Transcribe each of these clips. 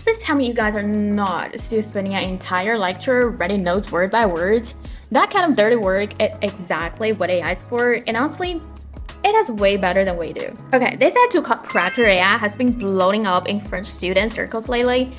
Please tell me you guys are not still spending an entire lecture writing notes word by word. That kind of dirty work is exactly what AI is for, and honestly, it is way better than we do. Okay, this AI tool called Proctor AI has been blowing up in French student circles lately.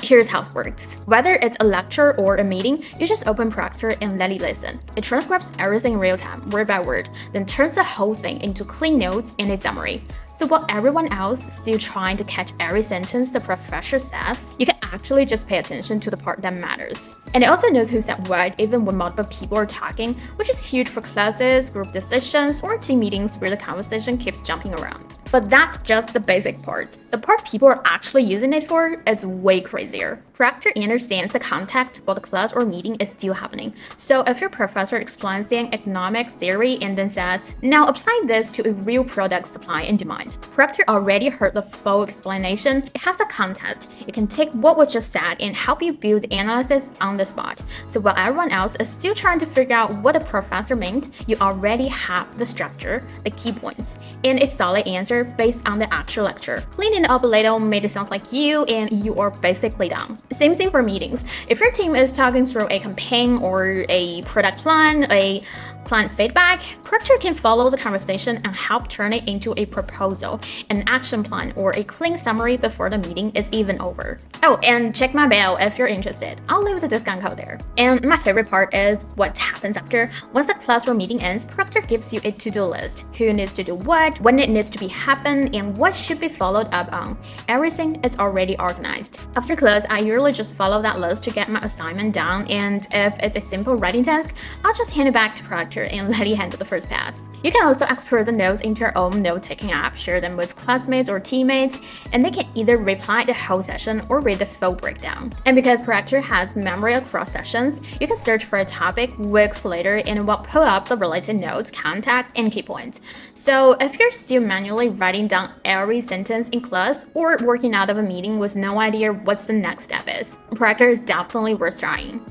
Here's how it works. Whether it's a lecture or a meeting, you just open Proctor and let it listen. It transcribes everything in real time, word by word, then turns the whole thing into clean notes and a summary. So while everyone else is still trying to catch every sentence the professor says, you can actually just pay attention to the part that matters. And it also knows who said what even when multiple people are talking, which is huge for classes, group decisions, or team meetings where the conversation keeps jumping around. But that's just the basic part. The part people are actually using it for is way crazier. Proctor understands the context while the class or meeting is still happening. So if your professor explains the economics theory and then says, now apply this to a real product supply and demand, Proctor already heard the full explanation. It has the context. It can take what was just said and help you build the analysis on the spot. So while everyone else is still trying to figure out what the professor meant, you already have the structure, the key points, and a solid answer based on the actual lecture. Clean it up a little, made it sound like you, and you are basically done. Same thing for meetings. If your team is talking through a campaign or a product plan, a client feedback, Proctor can follow the conversation and help turn it into a proposal, an action plan, or a clean summary before the meeting is even over. Oh, and check my bio if you're interested. I'll leave the discount code there. And my favorite part is what happens after. Once the class or meeting ends, Proctor gives you a to-do list. Who needs to do what, when it needs to be happen, and what should be followed up on. Everything is already organized. After class, I usually just follow that list to get my assignment done, and if it's a simple writing task, I'll just hand it back to Proctor and let it handle the first pass. You can also export the notes into your own note-taking app, share them with classmates or teammates, and they can either reply the whole session or read the full breakdown. And because Proctor has memory across sessions, you can search for a topic weeks later and it will pull up the related notes, contact, and key points. So if you're still manually writing down every sentence in class or working out of a meeting with no idea what the next step is, Proctor is definitely worth trying.